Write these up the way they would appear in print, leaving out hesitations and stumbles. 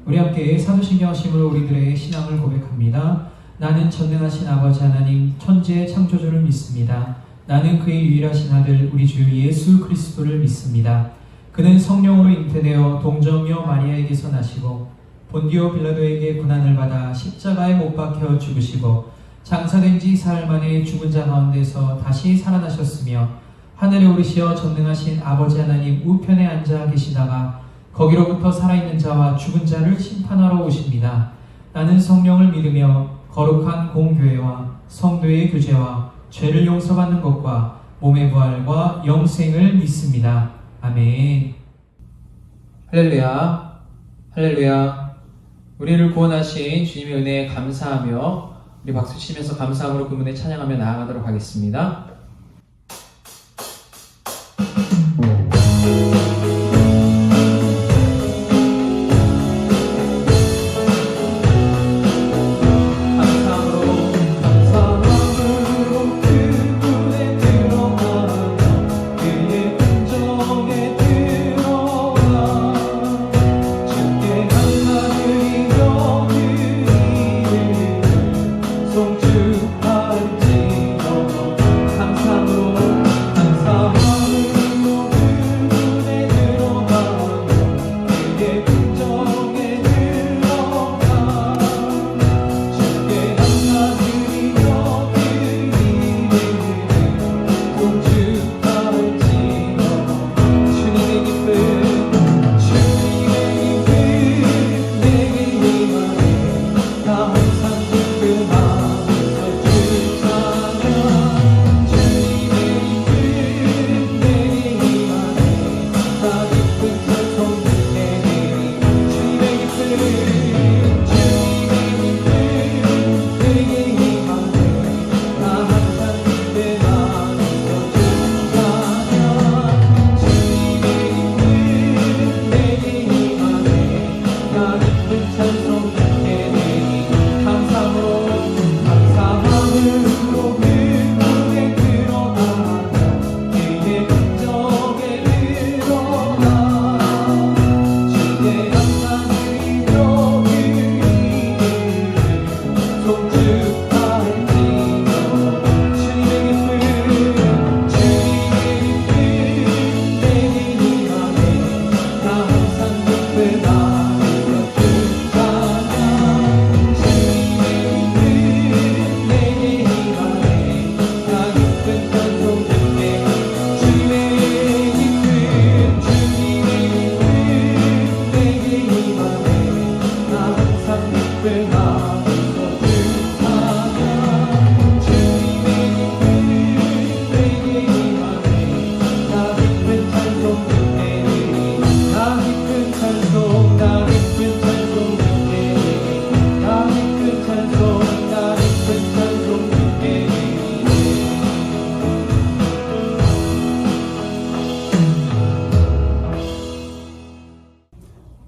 우리 함께 사도신경하심으로 우리들의 신앙을 고백합니다. 나는 전능하신 아버지 하나님 천지의 창조주를 믿습니다. 나는 그의 유일하신 아들 우리 주 예수 그리스도를 믿습니다. 그는 성령으로 잉태되어 동정녀 마리아에게서 나시고 본디오 빌라도에게 고난을 받아 십자가에 못 박혀 죽으시고 장사된 지 사흘 만에 죽은 자 가운데서 다시 살아나셨으며 하늘에 오르시어 전능하신 아버지 하나님 우편에 앉아 계시다가 거기로부터 살아있는 자와 죽은 자를 심판하러 오십니다. 나는 성령을 믿으며 거룩한 공교회와 성도의 교제와 죄를 용서받는 것과 몸의 부활과 영생을 믿습니다. 아멘. 할렐루야, 할렐루야. 우리를 구원하신 주님의 은혜에 감사하며 우리 박수 치면서 감사함으로 그분의 찬양하며 나아가도록 하겠습니다.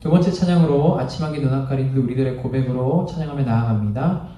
두 번째 찬양으로 아침하게 눈앞 가린 그 우리들의 고백으로 찬양하며 나아갑니다.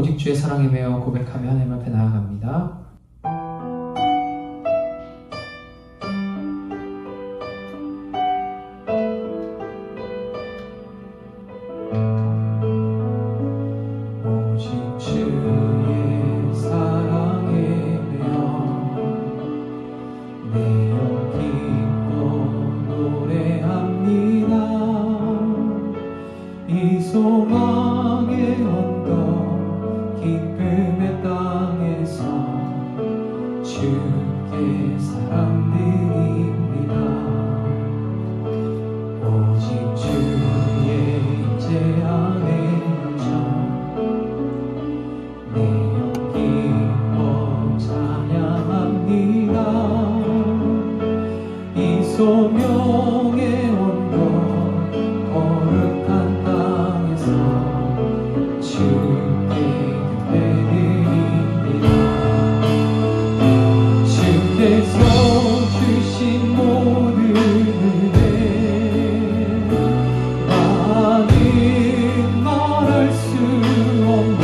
오직 주의 사랑에 매여 고백하며 하나님 앞에 나아갑니다. 소망의 언덕 기쁨의 땅에서 주께 사랑드립니다. 오직 주의 임재 안에 갇혀 내 영 기뻐 찬양합니다. 이 소명의 언덕 거룩한 땅에서 주께 예배드립니다. 주께서 주신 모든 은혜 나는 말할 수 없네.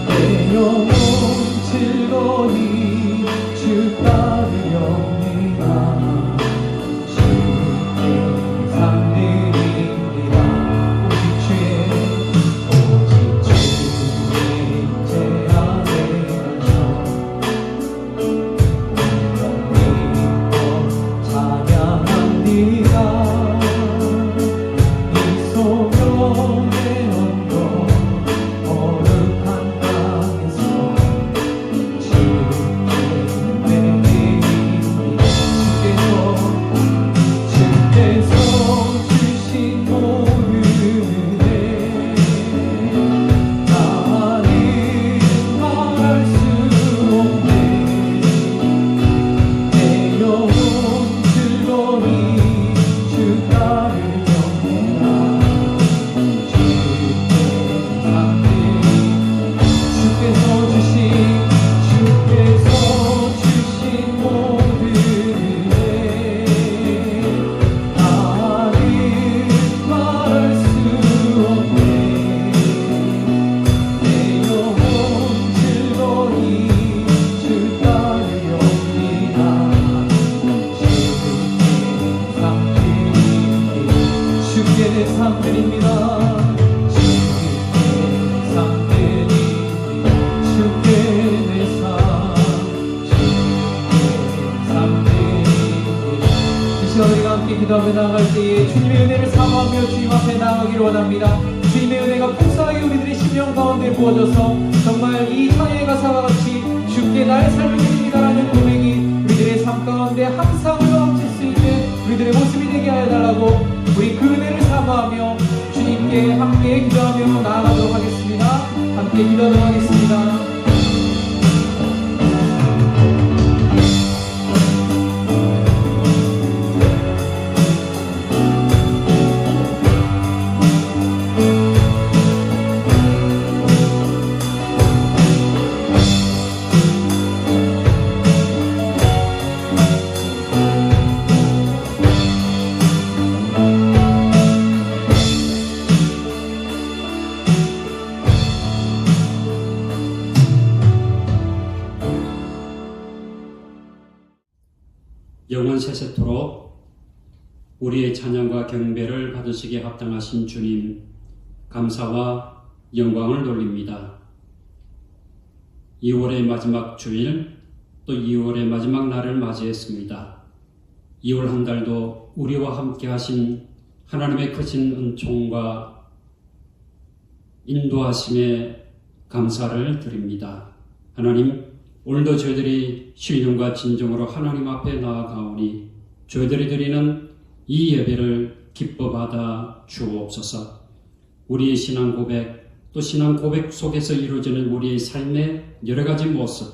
내 영혼 즐거이 주 따르렵니다. 우리가 함께 기도하며 나아갈 때에 주님의 은혜를 사모하며 주님 앞에 나아가기를 원합니다. 주님의 은혜가 풍성하게 우리들의 심령 가운데 부어져서 정말 이 찬양의 가사와 같이 주께 나의 삶을 드립니다라는 고백이 우리들의 삶 가운데 항상 흘러넘칠 수 있는 우리들의 모습이 되게 하여 달라고 우리 그 은혜를 사모하며 주님께 함께 기도하며 나아가도록 하겠습니다. 함께 기도하도록 하겠습니다. 영원 세세토록 우리의 찬양과 경배를 받으시기에 합당하신 주님, 감사와 영광을 돌립니다. 2월의 마지막 주일, 또 2월의 마지막 날을 맞이했습니다. 2월 한 달도 우리와 함께 하신 하나님의 크신 은총과 인도하심에 감사를 드립니다. 하나님, 오늘도 저희들이 신령과 진정으로 하나님 앞에 나아가오니 저희들이 드리는 이 예배를 기뻐 받아 주옵소서. 우리의 신앙 고백, 또 신앙 고백 속에서 이루어지는 우리의 삶의 여러 가지 모습,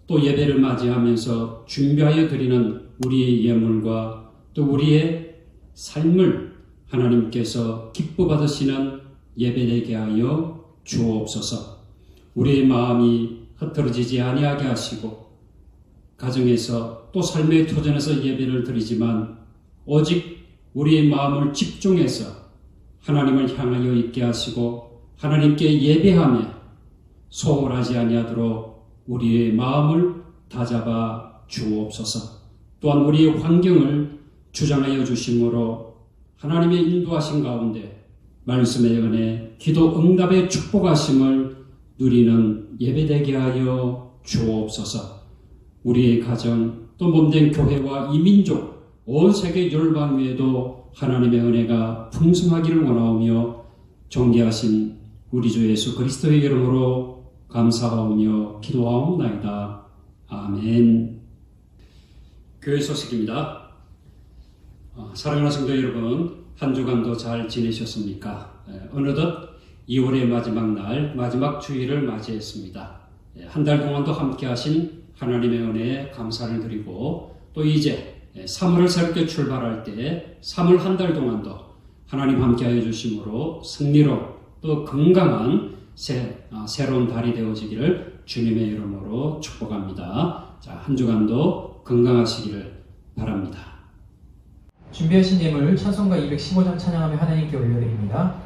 또 예배를 맞이하면서 준비하여 드리는 우리의 예물과 또 우리의 삶을 하나님께서 기뻐 받으시는 예배되게 하여 주옵소서. 우리의 마음이 흐트러지지 아니하게 하시고 가정에서 또 삶의 터전에서 예배를 드리지만 오직 우리의 마음을 집중해서 하나님을 향하여 있게 하시고 하나님께 예배하며 소홀하지 아니하도록 우리의 마음을 다잡아 주옵소서. 또한 우리의 환경을 주장하여 주심으로 하나님의 인도하신 가운데 말씀의 은혜, 기도 응답의 축복하심을 누리는 예배되게 하여 주옵소서. 우리의 가정, 또 몸된 교회와 이 민족, 온 세계 열방 위에도 하나님의 은혜가 풍성하기를 원하오며 존귀하신 우리 주 예수 그리스도의 이름으로 감사하오며 기도하옵나이다. 아멘. 교회 소식입니다. 사랑하는 성도 여러분, 한 주간도 잘 지내셨습니까? 어느덧 2월의 마지막 날, 마지막 주일을 맞이했습니다. 한 달 동안도 함께 하신 하나님의 은혜에 감사를 드리고, 또 이제 3월을 새롭게 출발할 때 3월 한 달 동안도 하나님 함께 하여 주심으로 승리로 또 건강한 새로운 달이 되어지기를 주님의 이름으로 축복합니다. 자, 한 주간도 건강하시기를 바랍니다. 준비하신 예물 찬송가 215장 찬양하며 하나님께 올려드립니다.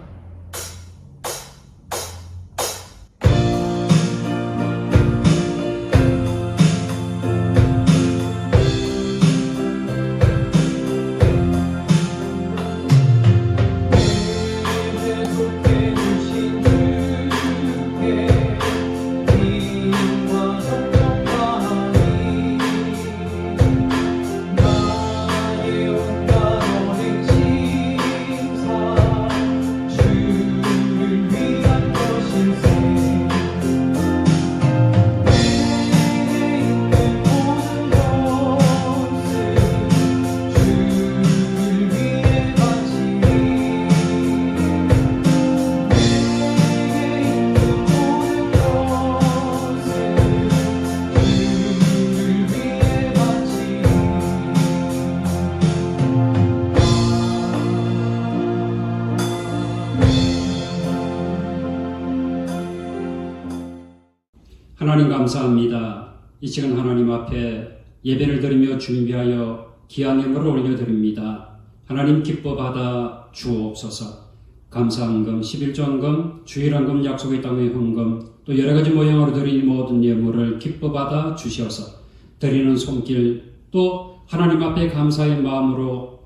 하나님 감사합니다. 이 시간 하나님 앞에 예배를 드리며 준비하여 귀한 예물을 올려드립니다. 하나님 기뻐 받아 주옵소서. 감사헌금, 11조헌금, 주일헌금, 약속의 땅의 헌금, 또 여러가지 모양으로 드린 모든 예물을 기뻐 받아 주셔서 드리는 손길, 또 하나님 앞에 감사의 마음으로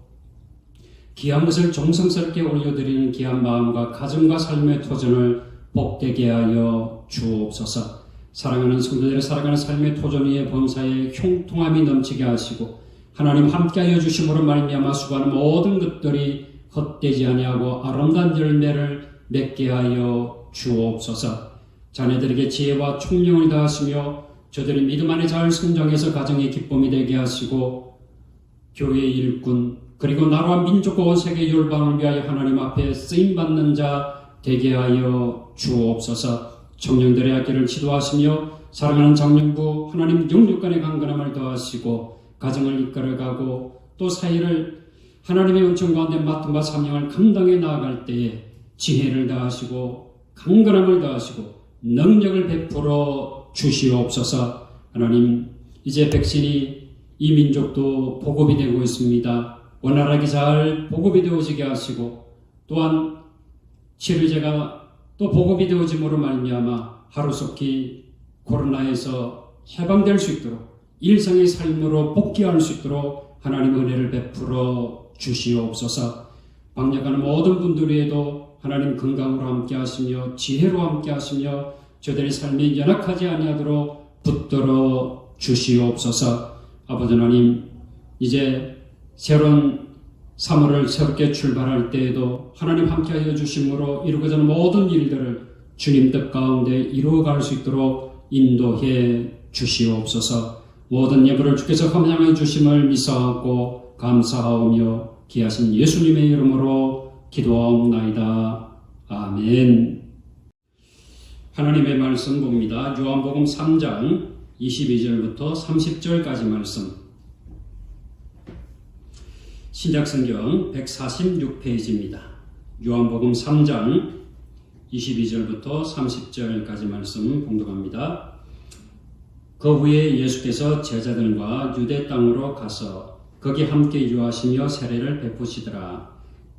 귀한 것을 정성스럽게 올려드리는 귀한 마음과 가정과 삶의 토전을 복되게 하여 주옵소서. 사랑하는 성도들의 살아가는 삶의 토전 위에 범사에 형통함이 넘치게 하시고 하나님 함께하여 주심으로 말미암아 수고하는 모든 것들이 헛되지 아니하고 아름다운 열매를 맺게 하여 주옵소서. 자녀들에게 지혜와 총명을 다하시며 저들이 믿음 안에 잘 성장해서 가정의 기쁨이 되게 하시고 교회의 일꾼 그리고 나라와 민족과 온 세계 열방을 위하여 하나님 앞에 쓰임받는 자 되게 하여 주옵소서. 청년들의 학교를 지도하시며 사랑하는 장년부 하나님 영육간의 강건함을 더하시고 가정을 이끌어가고 또 사회를 하나님의 은총 가운데 맡음과 사명을 감당해 나아갈 때에 지혜를 다하시고 강건함을 더하시고 능력을 베풀어 주시옵소서. 하나님 이제 백신이 이 민족도 보급이 되고 있습니다. 원활하게 잘 보급이 되어지게 하시고 또한 치료제가 또 보급이 되어짐으로 말미암아 하루속히 코로나에서 해방될 수 있도록 일상의 삶으로 복귀할 수 있도록 하나님 은혜를 베풀어 주시옵소서. 방역하는 모든 분들 위에도 하나님 건강으로 함께 하시며 지혜로 함께 하시며 저들의 삶이 연약하지 아니하도록 붙들어 주시옵소서. 아버지 하나님 이제 새로운 3월을 새롭게 출발할 때에도 하나님 함께하여 주심으로 이루고자 하는 모든 일들을 주님 뜻 가운데 이루어갈 수 있도록 인도해 주시옵소서. 모든 예물을 주께서 함양해 주심을 미사하고 감사하오며 귀하신 예수님의 이름으로 기도하옵나이다. 아멘. 하나님의 말씀 봅니다. 요한복음 3장 22절부터 30절까지 말씀. 신약성경 146페이지입니다. 요한복음 3장 22절부터 30절까지 말씀 봉독합니다. 그 후에 예수께서 제자들과 유대 땅으로 가서 거기 함께 유하시며 세례를 베푸시더라.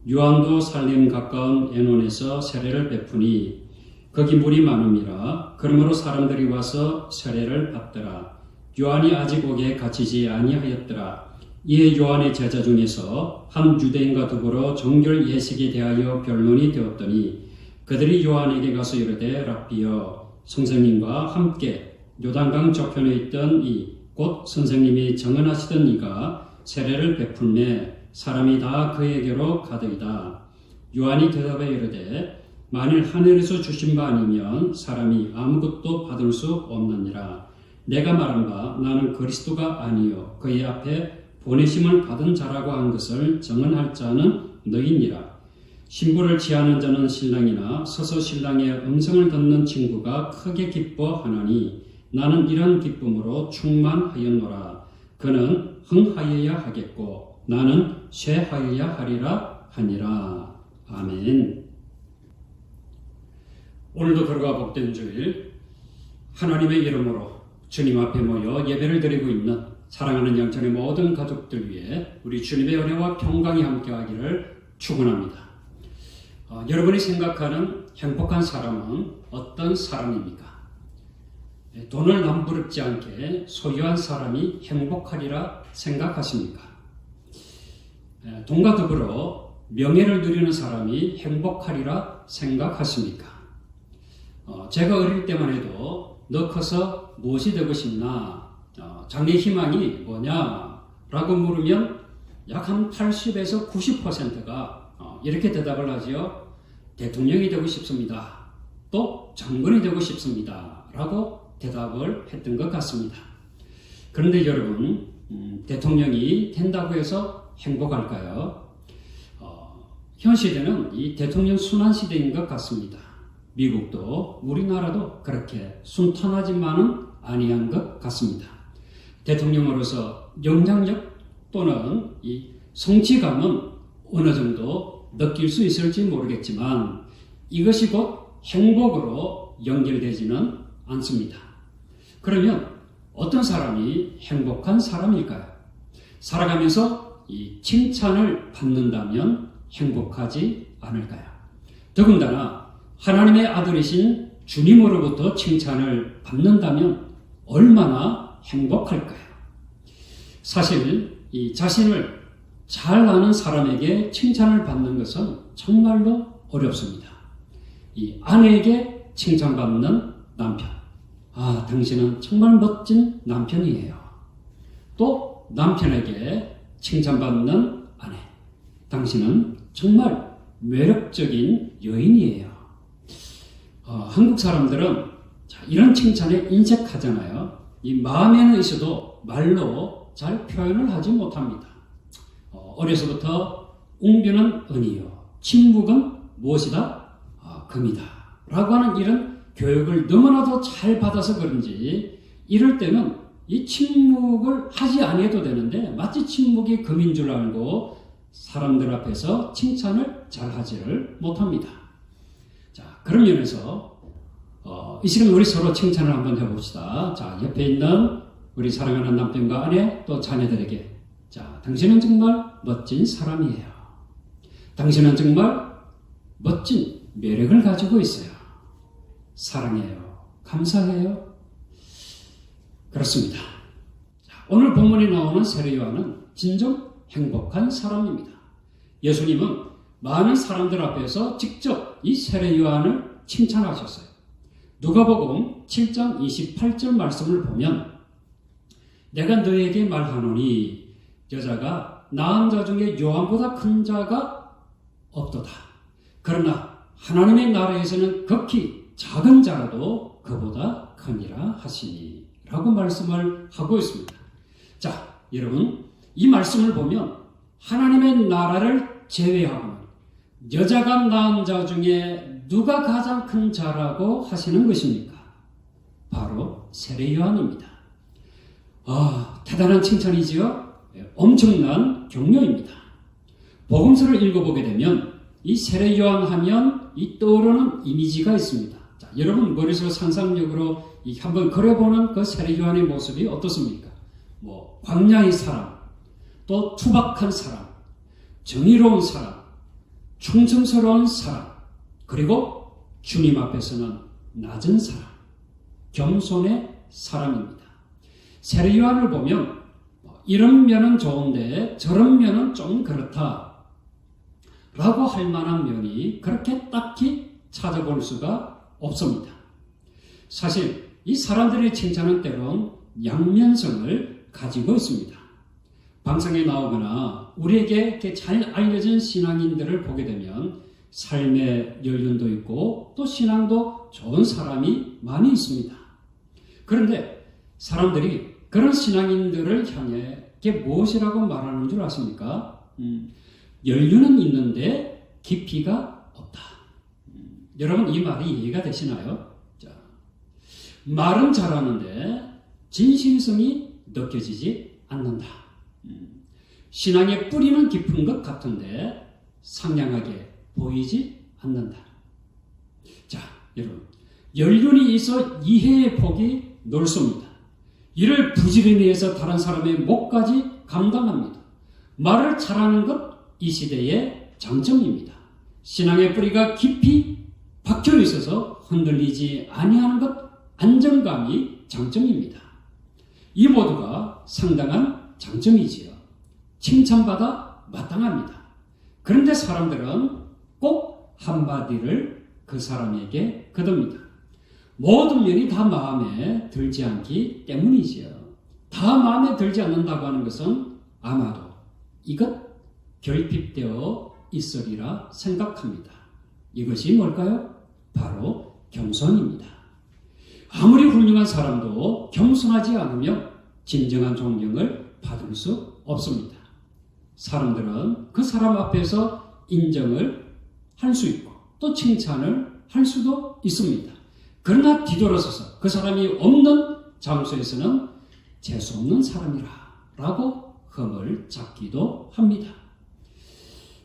요한도 살림 가까운 에논에서 세례를 베푸니 거기 물이 많음이라. 그러므로 사람들이 와서 세례를 받더라. 요한이 아직 옥에 갇히지 아니하였더라. 이에 요한의 제자 중에서 한 유대인과 더불어 정결 예식에 대하여 변론이 되었더니 그들이 요한에게 가서 이르되 랍비여, 선생님과 함께 요단강 저편에 있던 이 곧 선생님이 정언하시던 이가 세례를 베풀매 사람이 다 그에게로 가더이다. 요한이 대답하여 이르되 만일 하늘에서 주신 바 아니면 사람이 아무것도 받을 수 없느니라. 내가 말한 바 나는 그리스도가 아니요 그의 앞에 보내심을 받은 자라고 한 것을 정언할 자는 너희니라. 신부를 취하는 자는 신랑이나 서서 신랑의 음성을 듣는 친구가 크게 기뻐하나니 나는 이런 기쁨으로 충만하였노라. 그는 흥하여야 하겠고 나는 쇠하여야 하리라 하니라. 아멘. 오늘도 거룩과 복된 주일 하나님의 이름으로 주님 앞에 모여 예배를 드리고 있는 사랑하는 영천의 모든 가족들 위해 우리 주님의 은혜와 평강이 함께하기를 축원합니다. 여러분이 생각하는 행복한 사람은 어떤 사람입니까? 돈을 남부럽지 않게 소유한 사람이 행복하리라 생각하십니까? 돈과 더불어 명예를 누리는 사람이 행복하리라 생각하십니까? 제가 어릴 때만 해도 너 커서 무엇이 되고 싶나? 장래 희망이 뭐냐? 라고 물으면 약 한 80에서 90%가 이렇게 대답을 하지요. 대통령이 되고 싶습니다. 또 장군이 되고 싶습니다. 라고 대답을 했던 것 같습니다. 그런데 여러분, 대통령이 된다고 해서 행복할까요? 현 시대는 이 대통령 순환 시대인 것 같습니다. 미국도 우리나라도 그렇게 순탄하지만은 아니한 것 같습니다. 대통령으로서 영향력 또는 이 성취감은 어느 정도 느낄 수 있을지 모르겠지만 이것이 곧 행복으로 연결되지는 않습니다. 그러면 어떤 사람이 행복한 사람일까요? 살아가면서 이 칭찬을 받는다면 행복하지 않을까요? 더군다나 하나님의 아들이신 주님으로부터 칭찬을 받는다면 얼마나 행복할까요? 사실 이 자신을 잘 아는 사람에게 칭찬을 받는 것은 정말로 어렵습니다. 이 아내에게 칭찬받는 남편. 당신은 정말 멋진 남편이에요. 또 남편에게 칭찬받는 아내. 당신은 정말 매력적인 여인이에요. 한국 사람들은 이런 칭찬에 인색하잖아요. 이 마음에는 있어도 말로 잘 표현을 하지 못합니다. 어려서부터 웅변은 은이요 침묵은 무엇이다? 금이다 라고 하는 이런 교육을 너무나도 잘 받아서 그런지 이럴 때는 이 침묵을 하지 않아도 되는데 마치 침묵이 금인 줄 알고 사람들 앞에서 칭찬을 잘 하지를 못합니다. 자, 그런 면에서 이 시간 우리 서로 칭찬을 한번 해봅시다. 자, 옆에 있는 우리 사랑하는 남편과 아내 또 자녀들에게 자, 당신은 정말 멋진 사람이에요. 당신은 정말 멋진 매력을 가지고 있어요. 사랑해요. 감사해요. 그렇습니다. 자, 오늘 본문에 나오는 세례 요한은 진정 행복한 사람입니다. 예수님은 많은 사람들 앞에서 직접 이 세례 요한을 칭찬하셨어요. 누가복음 7장 28절 말씀을 보면 내가 너에게 말하노니 여자가 낳은 자 중에 요한보다 큰 자가 없도다. 그러나 하나님의 나라에서는 극히 작은 자라도 그보다 크니라 하시니 라고 말씀을 하고 있습니다. 자, 여러분 이 말씀을 보면 하나님의 나라를 제외하고는 여자가 낳은 자 중에 누가 가장 큰 자라고 하시는 것입니까? 바로 세례 요한입니다. 대단한 칭찬이지요? 엄청난 격려입니다. 복음서를 읽어보게 되면 이 세례 요한 하면 이 떠오르는 이미지가 있습니다. 자, 여러분 머릿속 상상력으로 한번 그려보는 그 세례 요한의 모습이 어떻습니까? 광야의 사람, 또 투박한 사람, 정의로운 사람, 충성스러운 사람, 그리고 주님 앞에서는 낮은 사람, 겸손의 사람입니다. 세례 요한을 보면 이런 면은 좋은데 저런 면은 좀 그렇다 라고 할 만한 면이 그렇게 딱히 찾아볼 수가 없습니다. 사실 이 사람들의 칭찬은 때론 양면성을 가지고 있습니다. 방송에 나오거나 우리에게 이렇게 잘 알려진 신앙인들을 보게 되면 삶의 연륜도 있고 또 신앙도 좋은 사람이 많이 있습니다. 그런데 사람들이 그런 신앙인들을 향해 이게 무엇이라고 말하는 줄 아십니까? 연륜은 있는데 깊이가 없다. 여러분 이 말이 이해가 되시나요? 자, 말은 잘하는데 진실성이 느껴지지 않는다. 신앙의 뿌리는 깊은 것 같은데 상냥하게 보이지 않는다. 자, 여러분 연륜이 있어 이해의 폭이 넓습니다. 이를 부지런히 해서 다른 사람의 목까지 감당합니다. 말을 잘하는 것 이 시대의 장점입니다. 신앙의 뿌리가 깊이 박혀 있어서 흔들리지 아니하는 것 안정감이 장점입니다. 이 모두가 상당한 장점이지요. 칭찬받아 마땅합니다. 그런데 사람들은 꼭 한마디를 그 사람에게 거둡니다. 모든 면이 다 마음에 들지 않기 때문이지요. 다 마음에 들지 않는다고 하는 것은 아마도 이것 결핍되어 있으리라 생각합니다. 이것이 뭘까요? 바로 겸손입니다. 아무리 훌륭한 사람도 겸손하지 않으면 진정한 존경을 받을 수 없습니다. 사람들은 그 사람 앞에서 인정을 할 수 있고 또 칭찬을 할 수도 있습니다. 그러나 뒤돌아서서 그 사람이 없는 장소에서는 재수없는 사람이라 라고 흠을 잡기도 합니다.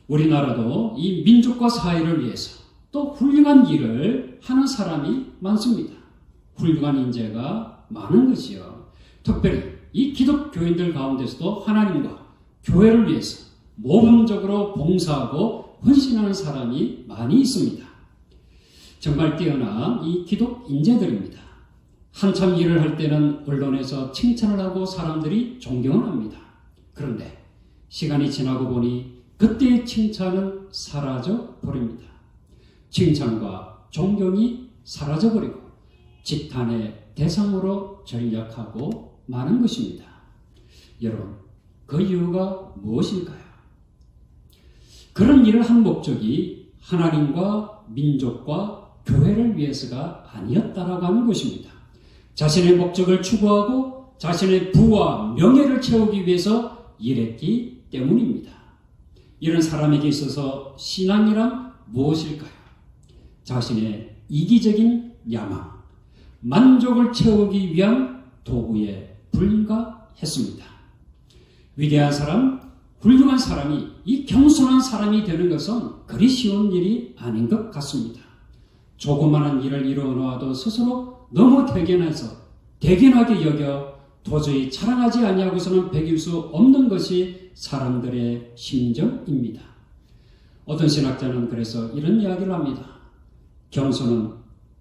우리나라도 이 민족과 사회를 위해서 또 훌륭한 일을 하는 사람이 많습니다. 훌륭한 인재가 많은 것이요. 특별히 이 기독교인들 가운데서도 하나님과 교회를 위해서 모범적으로 봉사하고 헌신하는 사람이 많이 있습니다. 정말 뛰어난 이 기독 인재들입니다. 한참 일을 할 때는 언론에서 칭찬을 하고 사람들이 존경을 합니다. 그런데 시간이 지나고 보니 그때의 칭찬은 사라져 버립니다. 칭찬과 존경이 사라져 버리고 지탄의 대상으로 전락하고 마는 것입니다. 여러분, 그 이유가 무엇일까요? 그런 일을 한 목적이 하나님과 민족과 교회를 위해서가 아니었다라고 하는 것입니다. 자신의 목적을 추구하고 자신의 부와 명예를 채우기 위해서 일했기 때문입니다. 이런 사람에게 있어서 신앙이란 무엇일까요? 자신의 이기적인 야망, 만족을 채우기 위한 도구에 불과했습니다. 위대한 사람, 훌륭한 사람이 이 겸손한 사람이 되는 것은 그리 쉬운 일이 아닌 것 같습니다. 조그마한 일을 이루어 놓아도 스스로 너무 대견하게 여겨 도저히 자랑하지 아니하고서는 배길 수 없는 것이 사람들의 심정입니다. 어떤 신학자는 그래서 이런 이야기를 합니다. 겸손은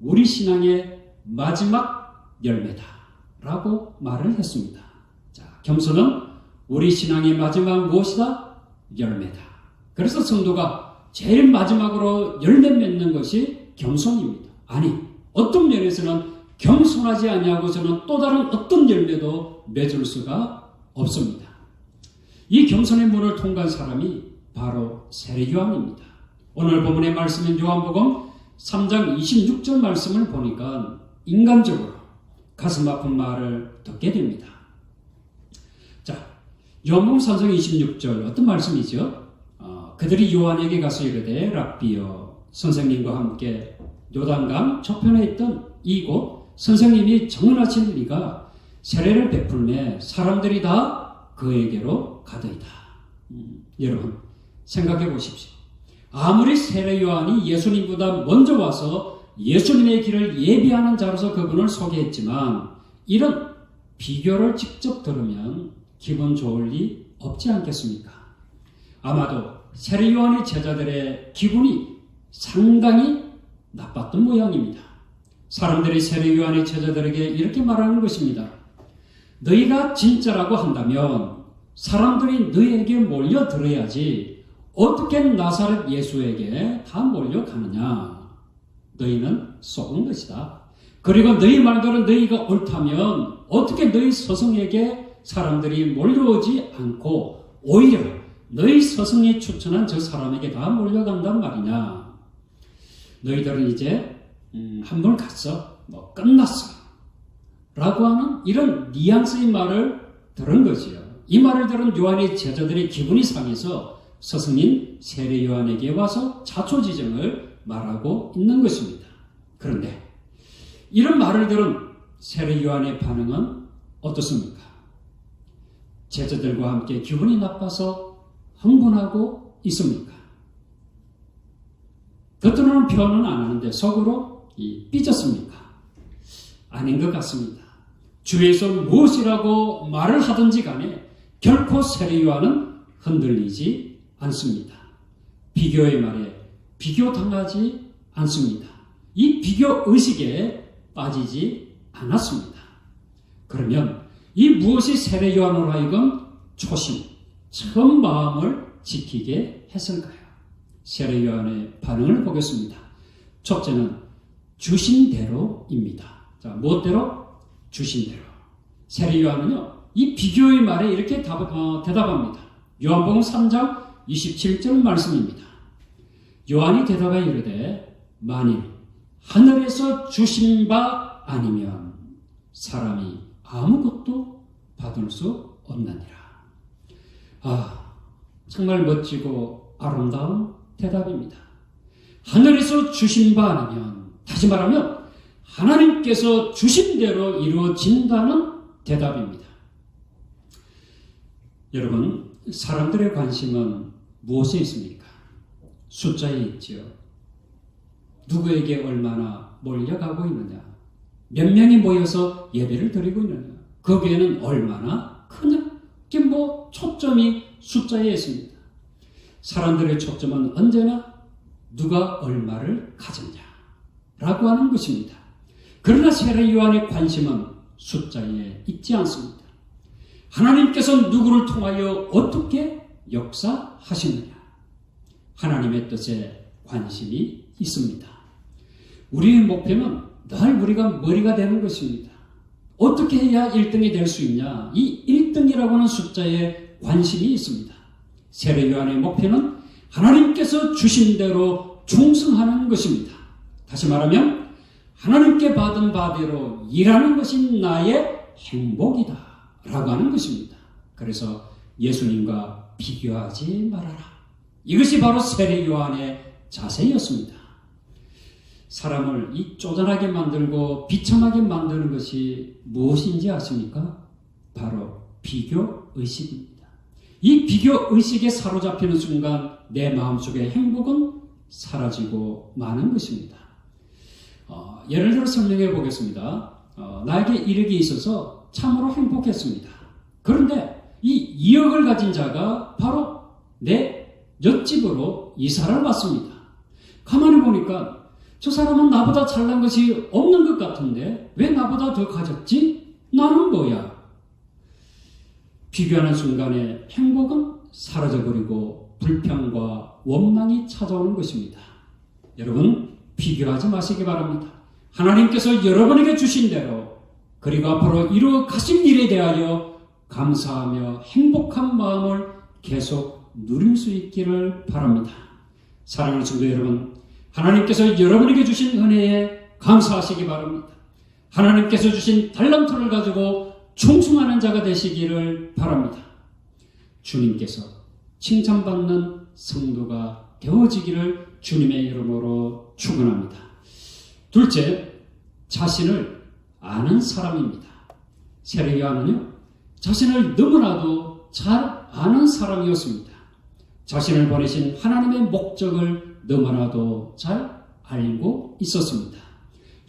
우리 신앙의 마지막 열매다 라고 말을 했습니다. 자, 겸손은 우리 신앙의 마지막 무엇이다? 열매다. 그래서 성도가 제일 마지막으로 열매 맺는 것이 겸손입니다. 아니, 어떤 면에서는 겸손하지 아니하고서는 또 다른 어떤 열매도 맺을 수가 없습니다. 이 겸손의 문을 통과한 사람이 바로 세례 요한입니다. 오늘 본문의 말씀인 요한복음 3장 26절 말씀을 보니까 인간적으로 가슴 아픈 말을 듣게 됩니다. 자, 요한복음 3장 26절 어떤 말씀이죠? 그들이 요한에게 가서 이르되 랍비여, 선생님과 함께 요단강 저편에 있던 이곳 선생님이 정언하신 이가 세례를 베풀매 사람들이 다 그에게로 가더이다. 여러분 생각해 보십시오. 아무리 세례 요한이 예수님보다 먼저 와서 예수님의 길을 예비하는 자로서 그분을 소개했지만 이런 비교를 직접 들으면 기분 좋을 리 없지 않겠습니까? 아마도 세례 요한의 제자들의 기분이 상당히 나빴던 모양입니다. 사람들이 세례 요한의 제자들에게 이렇게 말하는 것입니다. 너희가 진짜라고 한다면 사람들이 너희에게 몰려들어야지 어떻게 나사렛 예수에게 다 몰려가느냐. 너희는 속은 것이다. 그리고 너희 말대로 너희가 옳다면 어떻게 너희 스승에게 사람들이 몰려오지 않고 오히려 너희 스승이 추천한 저 사람에게 다 몰려간단 말이냐. 너희들은 이제 한 번 갔어. 뭐 끝났어. 라고 하는 이런 뉘앙스의 말을 들은 거지요. 이 말을 들은 요한의 제자들의 기분이 상해서 스승인 세례 요한에게 와서 자초지정을 말하고 있는 것입니다. 그런데 이런 말을 들은 세례 요한의 반응은 어떻습니까? 제자들과 함께 기분이 나빠서 흥분하고 있습니까? 겉으로는 표현은 안 하는데 속으로 삐졌습니까? 아닌 것 같습니다. 주위에서 무엇이라고 말을 하든지 간에 결코 세례 요한은 흔들리지 않습니다. 비교의 말에 비교당하지 않습니다. 이 비교 의식에 빠지지 않았습니다. 그러면 이 무엇이 세례 요한으로 하여금 초심, 처음 마음을 지키게 했을까요? 세례 요한의 반응을 보겠습니다. 첫째는 주신 대로입니다. 자, 무엇대로? 주신 대로. 세례 요한은요, 이 비교의 말에 이렇게 대답합니다. 요한복음 3장 27절 말씀입니다. 요한이 대답하여 이르되 만일 하늘에서 주신 바 아니면 사람이 아무것도 받을 수 없느니라. 정말 멋지고 아름다운 대답입니다. 하늘에서 주신 바 아니면, 다시 말하면 하나님께서 주신 대로 이루어진다는 대답입니다. 여러분, 사람들의 관심은 무엇에 있습니까? 숫자에 있지요. 누구에게 얼마나 몰려가고 있느냐, 몇 명이 모여서 예배를 드리고 있느냐, 거기에는 얼마나 크냐, 이게 초점이 숫자에 있습니다. 사람들의 초점은 언제나 누가 얼마를 가졌냐라고 하는 것입니다. 그러나 세례 요한의 관심은 숫자에 있지 않습니다. 하나님께서 누구를 통하여 어떻게 역사하시느냐, 하나님의 뜻에 관심이 있습니다. 우리의 목표는 늘 우리가 머리가 되는 것입니다. 어떻게 해야 1등이 될 수 있냐, 이 1등이라고 하는 숫자에 관심이 있습니다. 세례 요한의 목표는 하나님께서 주신 대로 충성하는 것입니다. 다시 말하면 하나님께 받은 바대로 일하는 것이 나의 행복이다 라고 하는 것입니다. 그래서 예수님과 비교하지 말아라. 이것이 바로 세례 요한의 자세였습니다. 사람을 이 쪼잔하게 만들고 비참하게 만드는 것이 무엇인지 아십니까? 바로 비교의식입니다. 이 비교의식에 사로잡히는 순간 내 마음속의 행복은 사라지고 마는 것입니다. 예를 들어 설명해 보겠습니다. 나에게 1억이 있어서 참으로 행복했습니다. 그런데 이 2억을 가진 자가 바로 내 옆집으로 이사를 왔습니다. 가만히 보니까 저 사람은 나보다 잘난 것이 없는 것 같은데 왜 나보다 더 가졌지? 나는 뭐야? 비교하는 순간에 행복은 사라져버리고 불평과 원망이 찾아오는 것입니다. 여러분, 비교하지 마시기 바랍니다. 하나님께서 여러분에게 주신 대로, 그리고 앞으로 이루어 가신 일에 대하여 감사하며 행복한 마음을 계속 누릴 수 있기를 바랍니다. 사랑하는 성도 여러분, 하나님께서 여러분에게 주신 은혜에 감사하시기 바랍니다. 하나님께서 주신 달란트를 가지고 충성하는 자가 되시기를 바랍니다. 주님께서 칭찬받는 성도가 되어지기를 주님의 이름으로 축원합니다. 둘째, 자신을 아는 사람입니다. 세례 요한은요, 자신을 너무나도 잘 아는 사람이었습니다. 자신을 보내신 하나님의 목적을 너무나도 잘 알고 있었습니다.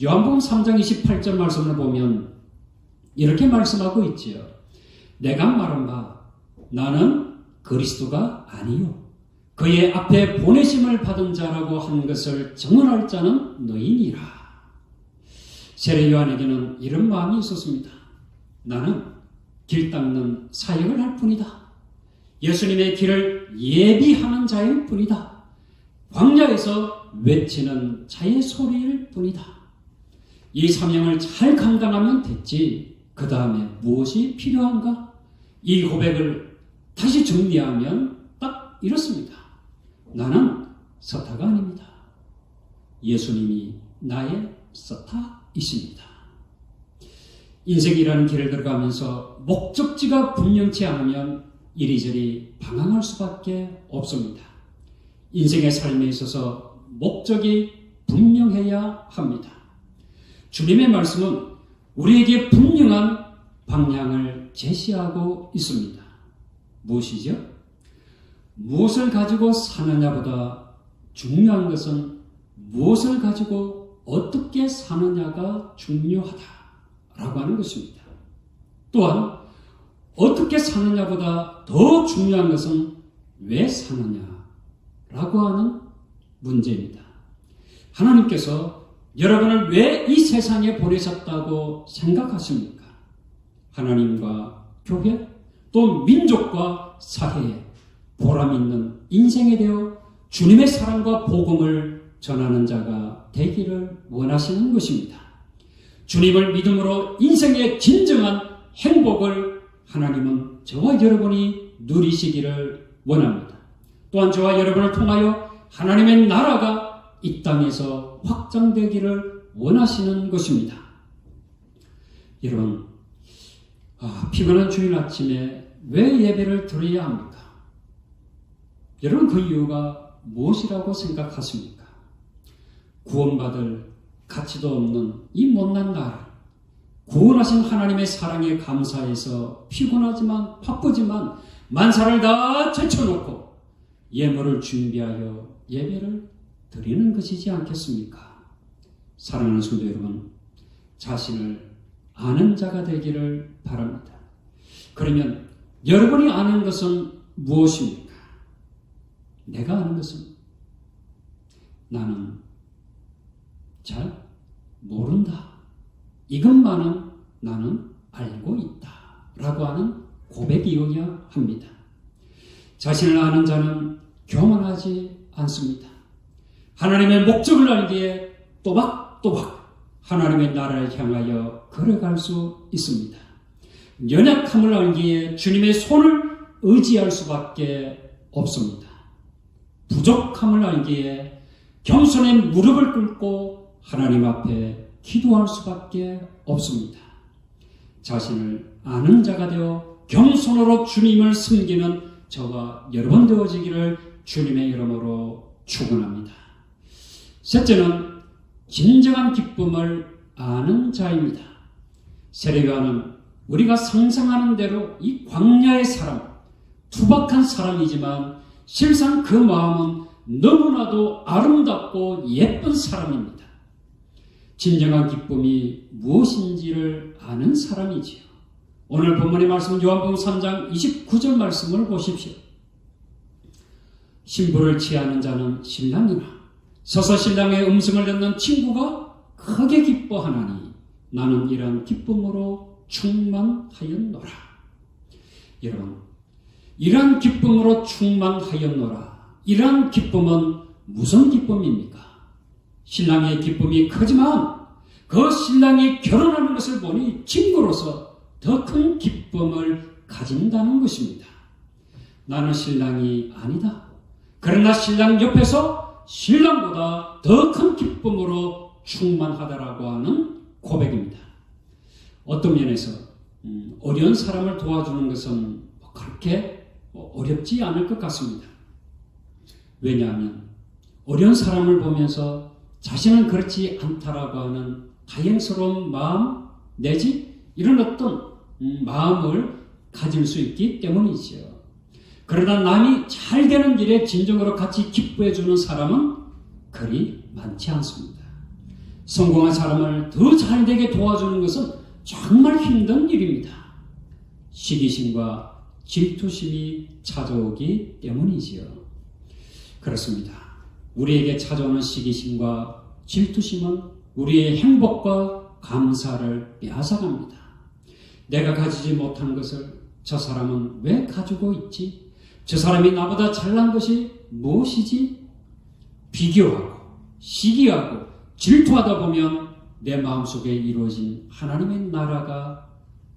요한복음 3장 28절 말씀을 보면 이렇게 말씀하고 있지요. 내가 말한 바 나는 그리스도가 아니요 그의 앞에 보내심을 받은 자라고 한 것을 증언할 자는 너희니라. 세례 요한에게는 이런 마음이 있었습니다. 나는 길 닦는 사역을 할 뿐이다. 예수님의 길을 예비하는 자일 뿐이다. 광야에서 외치는 자의 소리일 뿐이다. 이 사명을 잘 감당하면 됐지. 그 다음에 무엇이 필요한가? 이 고백을 다시 정리하면 딱 이렇습니다. 나는 서타가 아닙니다. 예수님이 나의 서타이십니다. 인생이라는 길을 들어가면서 목적지가 분명치 않으면 이리저리 방황할 수밖에 없습니다. 인생의 삶에 있어서 목적이 분명해야 합니다. 주님의 말씀은 우리에게 분명한 방향을 제시하고 있습니다. 무엇이죠? 무엇을 가지고 사느냐보다 중요한 것은 무엇을 가지고 어떻게 사느냐가 중요하다라고 하는 것입니다. 또한 어떻게 사느냐보다 더 중요한 것은 왜 사느냐라고 하는 문제입니다. 하나님께서 여러분을 왜 이 세상에 보내셨다고 생각하십니까? 하나님과 교회 또 민족과 사회에 보람 있는 인생에 대해 주님의 사랑과 복음을 전하는 자가 되기를 원하시는 것입니다. 주님을 믿음으로 인생의 진정한 행복을 하나님은 저와 여러분이 누리시기를 원합니다. 또한 저와 여러분을 통하여 하나님의 나라가 이 땅에서 확장되기를 원하시는 것입니다. 여러분, 피곤한 주일 아침에 왜 예배를 드려야 합니까? 여러분, 그 이유가 무엇이라고 생각하십니까? 구원받을 가치도 없는 이 못난 나를 구원하신 하나님의 사랑에 감사해서 피곤하지만 바쁘지만 만사를 다 제쳐놓고 예물을 준비하여 예배를 드리는 것이지 않겠습니까? 사랑하는 성도 여러분, 자신을 아는 자가 되기를 바랍니다. 그러면 여러분이 아는 것은 무엇입니까? 내가 아는 것은 나는 잘 모른다. 이것만은 나는 알고 있다. 라고 하는 고백이어야 합니다. 자신을 아는 자는 교만하지 않습니다. 하나님의 목적을 알기에 또박또박 하나님의 나라를 향하여 걸어갈 수 있습니다. 연약함을 알기에 주님의 손을 의지할 수밖에 없습니다. 부족함을 알기에 겸손의 무릎을 꿇고 하나님 앞에 기도할 수밖에 없습니다. 자신을 아는 자가 되어 겸손으로 주님을 섬기는 저와 여러분 되어지기를 주님의 이름으로 축원합니다. 셋째는 진정한 기쁨을 아는 자입니다. 세례 요한은 우리가 상상하는 대로 이 광야의 사람, 투박한 사람이지만 실상 그 마음은 너무나도 아름답고 예쁜 사람입니다. 진정한 기쁨이 무엇인지를 아는 사람이지요. 오늘 본문의 말씀 요한복음 3장 29절 말씀을 보십시오. 신부를 취하는 자는 신랑이나 서서 신랑의 음성을 듣는 친구가 크게 기뻐하나니 나는 이런 기쁨으로 충만하였노라. 여러분, 이러한 기쁨으로 충만하였노라. 이러한 기쁨은 무슨 기쁨입니까? 신랑의 기쁨이 크지만 그 신랑이 결혼하는 것을 보니 친구로서 더 큰 기쁨을 가진다는 것입니다. 나는 신랑이 아니다. 그러나 신랑 옆에서 신랑보다 더 큰 기쁨으로 충만하다라고 하는 고백입니다. 어떤 면에서 어려운 사람을 도와주는 것은 그렇게 어렵지 않을 것 같습니다. 왜냐하면 어려운 사람을 보면서 자신은 그렇지 않다라고 하는 다행스러운 마음 내지 이런 어떤 마음을 가질 수 있기 때문이지요. 그러나 남이 잘 되는 길에 진정으로 같이 기뻐해 주는 사람은 그리 많지 않습니다. 성공한 사람을 더 잘 되게 도와주는 것은 정말 힘든 일입니다. 시기심과 질투심이 찾아오기 때문이지요. 그렇습니다. 우리에게 찾아오는 시기심과 질투심은 우리의 행복과 감사를 빼앗아갑니다. 내가 가지지 못한 것을 저 사람은 왜 가지고 있지? 저 사람이 나보다 잘난 것이 무엇이지? 비교하고 시기하고 질투하다 보면 내 마음속에 이루어진 하나님의 나라가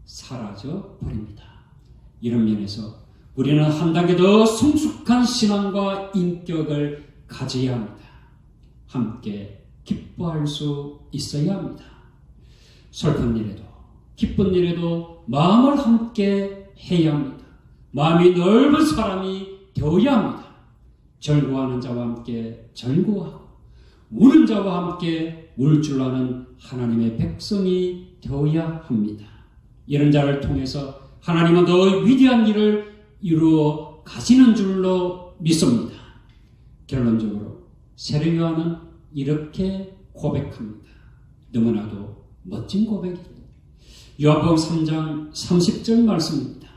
사라져 버립니다. 이런 면에서 우리는 한 단계 더 성숙한 신앙과 인격을 가져야 합니다. 함께 기뻐할 수 있어야 합니다. 슬픈 일에도 기쁜 일에도 마음을 함께 해야 합니다. 마음이 넓은 사람이 되어야 합니다. 절구하는 자와 함께 절구하고 우는 자와 함께 울 줄 아는 하나님의 백성이 되어야 합니다. 이런 자를 통해서 하나님은 더 위대한 일을 이루어 가시는 줄로 믿습니다. 결론적으로 세례 요한은 이렇게 고백합니다. 너무나도 멋진 고백입니다. 요한복음 3장 30절 말씀입니다.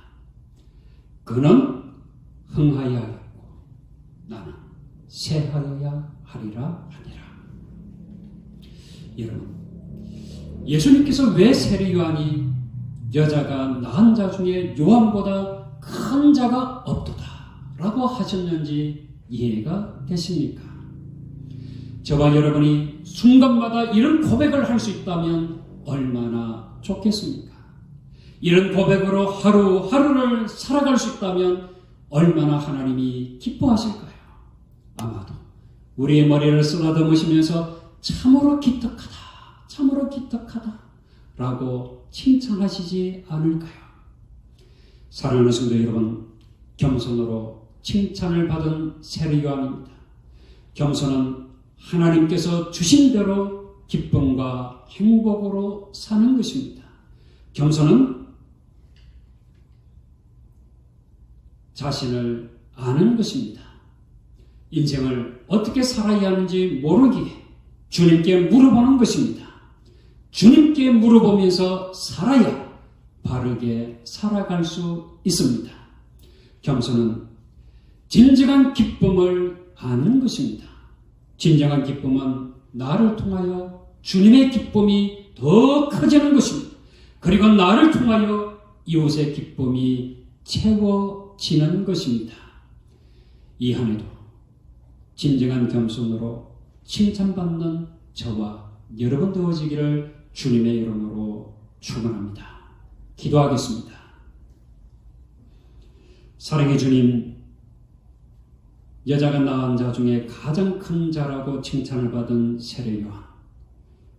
그는 흥하여야 하고 나는 쇠하여야 하리라 하니라. 여러분, 예수님께서 왜 세례 요한이 여자가 낳은 자 중에 요한보다 큰 자가 없도다 라고 하셨는지 이해가 되십니까? 저와 여러분이 순간마다 이런 고백을 할 수 있다면 얼마나 좋겠습니까? 이런 고백으로 하루하루를 살아갈 수 있다면 얼마나 하나님이 기뻐하실까요? 아마도 우리의 머리를 쓰다듬으시면서 참으로 기특하다, 참으로 기특하다 라고 칭찬하시지 않을까요? 사랑하는 성도 여러분, 겸손으로 칭찬을 받은 세례 요한입니다. 겸손은 하나님께서 주신 대로 기쁨과 행복으로 사는 것입니다. 겸손은 자신을 아는 것입니다. 인생을 어떻게 살아야 하는지 모르기에 주님께 물어보는 것입니다. 주님께 물어보면서 살아야 바르게 살아갈 수 있습니다. 겸손은 진정한 기쁨을 아는 것입니다. 진정한 기쁨은 나를 통하여 주님의 기쁨이 더 커지는 것입니다. 그리고 나를 통하여 이웃의 기쁨이 채워지는 것입니다. 이 한 해도 진정한 겸손으로 칭찬받는 저와 여러분 되어지기를 주님의 이름으로 축원합니다. 기도하겠습니다. 사랑의 주님, 여자가 낳은 자 중에 가장 큰 자라고 칭찬을 받은 세례 요한,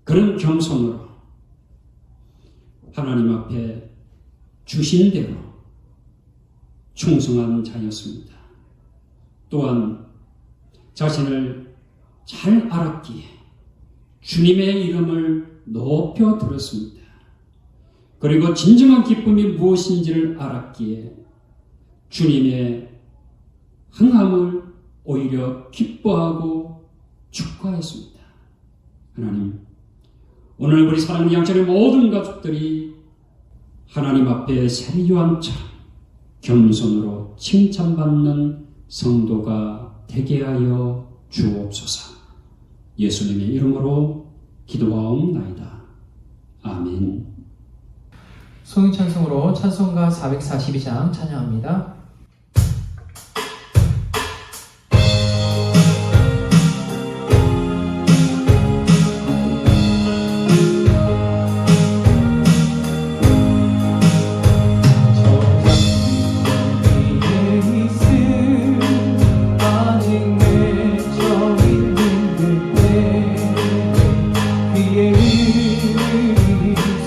그런 겸손으로 하나님 앞에 주신 대로 충성한 자였습니다. 또한 자신을 잘 알았기에 주님의 이름을 높여 들었습니다. 그리고 진정한 기쁨이 무엇인지를 알았기에 주님의 흥함을 오히려 기뻐하고 축하했습니다. 하나님, 오늘 우리 사랑하는 양천의 모든 가족들이 하나님 앞에 세례 요한처럼 겸손으로 칭찬받는 성도가 되게 하여 주옵소서. 예수님의 이름으로 기도하옵나이다. 아멘. 소유찬송으로 찬송가 442장 찬양합니다.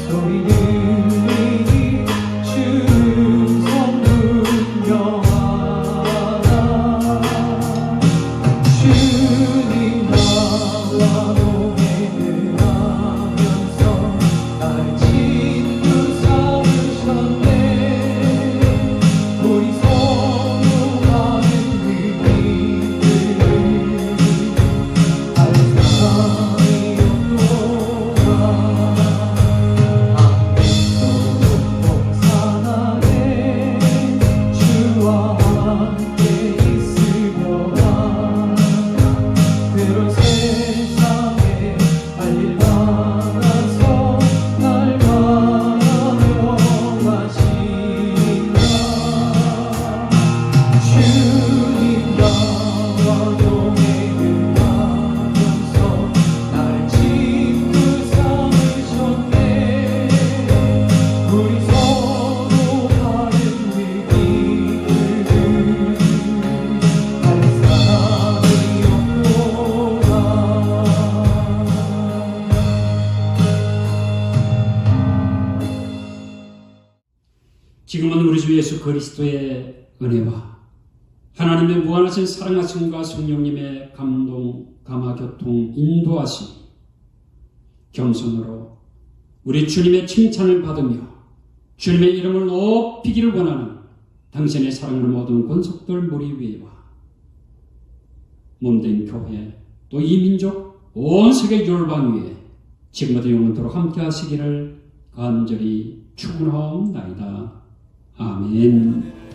소리 들리니 주 성부 지금은 우리 주 예수 그리스도의 은혜와 하나님의 무한하신 사랑하심과 성령님의 감동, 감화교통, 인도하심, 겸손으로 우리 주님의 칭찬을 받으며 주님의 이름을 높이기를 원하는 당신의 사랑을 모든 권속들 무리 위에와 몸된 교회 또 이 민족 온 세계 율방 위에 지금부터 영원토록 함께 하시기를 간절히 축원하옵나이다. 아멘.